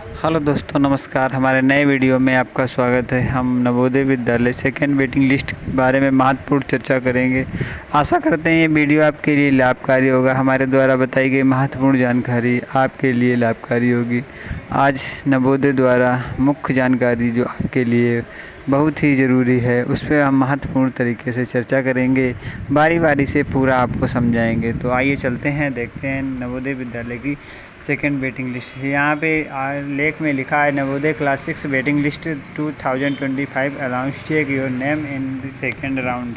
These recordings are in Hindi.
हेलो दोस्तों, नमस्कार। हमारे नए वीडियो में आपका स्वागत है। हम Navodaya Vidyalaya second waiting list के बारे में महत्वपूर्ण चर्चा करेंगे। आशा करते हैं ये वीडियो आपके लिए लाभकारी होगा। हमारे द्वारा बताई गई महत्वपूर्ण जानकारी आपके लिए लाभकारी होगी। आज नवोदय द्वारा मुख्य जानकारी जो आपके लिए बहुत ही ज़रूरी है, उस पर हम महत्वपूर्ण तरीके से चर्चा करेंगे। बारी बारी से पूरा आपको समझाएंगे। तो आइए चलते हैं, देखते हैं नवोदय विद्यालय की सेकेंड वेटिंग लिस्ट। यहाँ पे लेख में लिखा है नवोदय क्लास 6 वेटिंग लिस्ट 2025 अलाउंस check your name in the second round.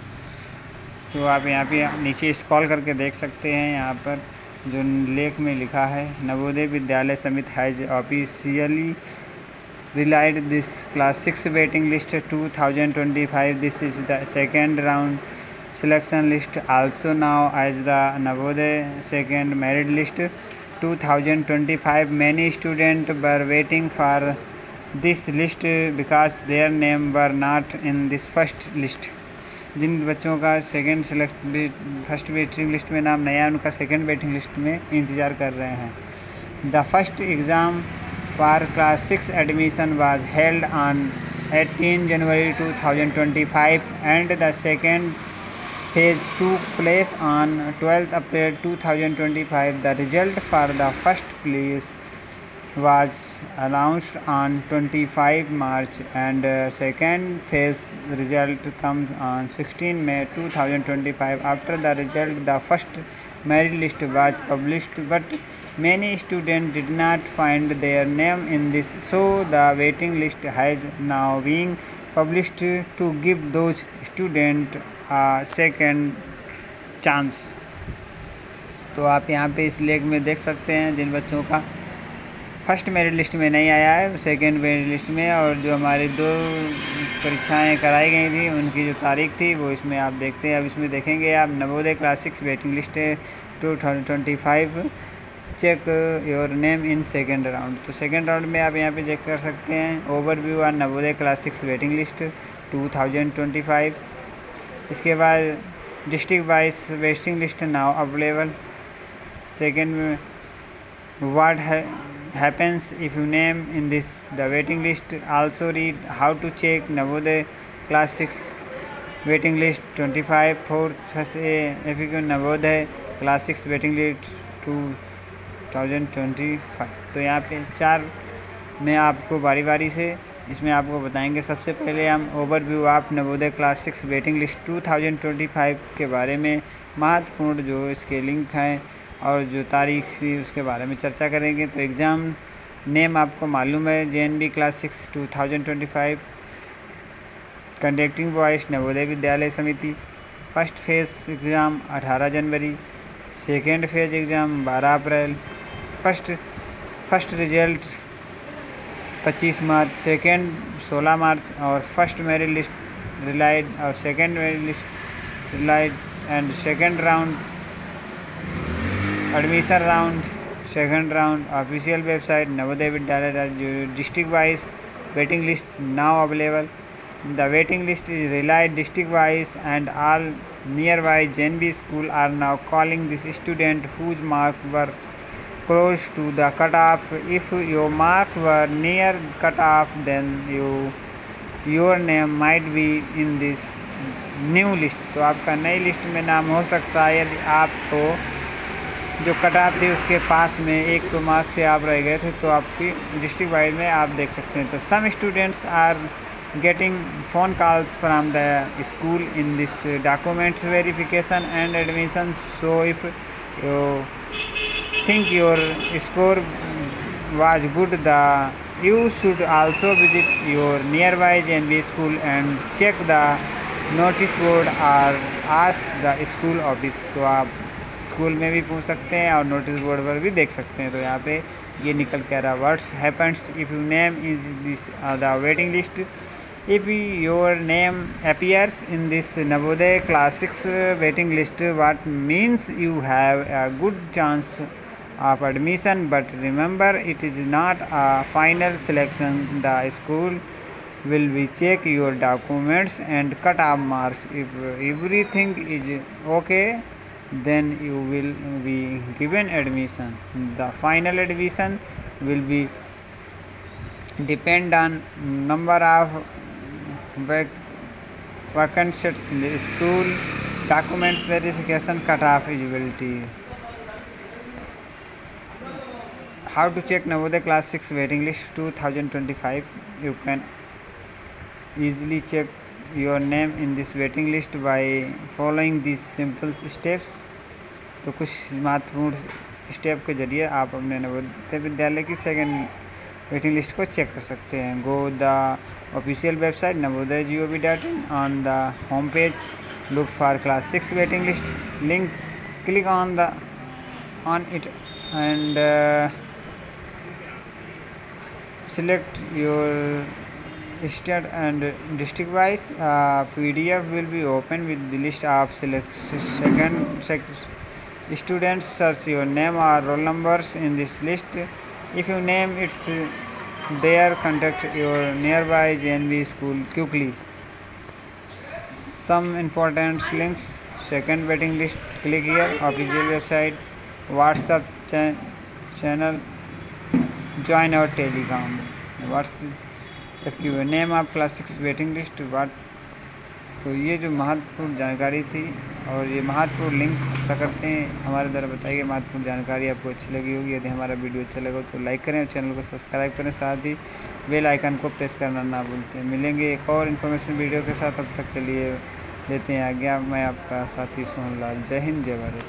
तो आप यहाँ पे नीचे स्क्रॉल करके देख सकते हैं। यहाँ पर जो लेख में लिखा है, नवोदय विद्यालय समिति has officially relied this class 6 waiting list 2025। This is the second round selection list, also now as the Navodaya second merit list 2025. Many students were waiting for this list because their name were not in this first list. जिन बच्चों का फर्स्ट वेटिंग लिस्ट में नाम नया, उनका सेकेंड वेटिंग लिस्ट में इंतज़ार कर रहे हैं। The first exam for class 6 admission was held on 18 January 2025 and the second phase took place on 12th April 2025. The result for the first place was announced on 25 March and second phase result comes on 16 May 2025. After the result, the first merit list was published, but many students did not find their name in this, so the waiting list has now been published to give those students second chance. तो आप यहाँ पे इस लेख में देख सकते हैं जिन बच्चों का फर्स्ट मेरिट लिस्ट में नहीं आया है, सेकेंड मेरिट लिस्ट में, और जो हमारी 2 परीक्षाएं कराई गई थी उनकी जो तारीख थी वो इसमें आप देखते हैं। अब इसमें देखेंगे आप Navodaya class 6 waiting list 2025 check your name in second round. तो सेकेंड राउंड में आप यहाँ पे चेक कर सकते हैं। Overview on Navodaya class 6 waiting list 2025। इसके बाद district wise waiting list now available. Second में what happens if you name in this the waiting list, also read how to check Navodaya class 6 waiting list 25। Fourth first FAQ Navodaya class 6 waiting list 2025। तो यहाँ पे 4 में आपको बारी बारी से इसमें आपको बताएंगे। सबसे पहले हम overview of Navodaya class 6 waiting list 2025 के बारे में महत्वपूर्ण जो इसके लिंक हैं और जो तारीख थी उसके बारे में चर्चा करेंगे। तो एग्ज़ाम नेम आपको मालूम है, JNB class 6 2025 conducting boys Navodaya Vidyalaya Samiti. First phase exam 18 जनवरी, second phase exam 12 April, first result 25 March, second 16 March, और फर्स्ट मेरिट लिस्ट रिलाइड और second merit list relied and second round admission round second round official website Navodaya Vidyalaya. District wise waiting list now available. The waiting list is relied district wise and all nearby JNB school are now calling this student whose mark were close to the cutoff. If your mark were near cutoff, then your name might be in this new list. तो आपका नई लिस्ट में नाम हो सकता है यदि आपको जो कट ऑफ थी उसके पास में 1 मार्क से आप रह गए थे, तो आपकी डिस्ट्रिक्ट वाइज में आप देख सकते हैं। तो some students are getting phone calls from the school in this documents verification and admission. So if you think your score was good, you should also visit your nearby JNB school and check the notice board or ask the school office. तो आप स्कूल में भी पूछ सकते हैं और नोटिस बोर्ड पर भी देख सकते हैं। तो यहाँ पे ये निकल के आ रहा, what's happens if you name is this the waiting list. If your name appears in this Navodaya class 6 waiting list, what means you have a good chance of admission, but remember it is not a final selection. The school will be check your documents and cut off marks. If everything is okay, then you will be given admission. The final admission will be depend on number of vacant school documents verification cutoff eligibility. How to check Navodaya Class 6 waiting list 2025? You can easily check your name in this waiting list by following these simple steps. तो कुछ महत्वपूर्ण स्टेप के जरिए आप अपने नवोदय विद्यालय की सेकेंड वेटिंग लिस्ट को चेक कर सकते हैं. Go the official website navodaya.gov.in. On the home page look for class 6 waiting list link, click on it and select your state and district wise. PDF will be open with the list of students. Search your name or roll numbers in this list. If your name is there, contact your nearby JNV school quickly. Some important links: second waiting list, click here, official website, WhatsApp channel, join our Telegram. If your name of class 6 waiting list, what. तो ये जो महत्वपूर्ण जानकारी थी और ये महत्वपूर्ण लिंक, आशा करते हैं हमारे द्वारा बताई गई महत्वपूर्ण जानकारी आपको अच्छी लगी होगी. यदि हमारा वीडियो अच्छा लगा तो लाइक करें और चैनल को सब्सक्राइब करें, साथ ही बेल आइकन को प्रेस करना ना भूलते हैं. मिलेंगे एक और इन्फॉर्मेशन वीडियो के साथ. अब तक के लिए लेते हैं आज्ञा. मैं आपका साथी सोहन लाल. जय हिंद, जय भारत.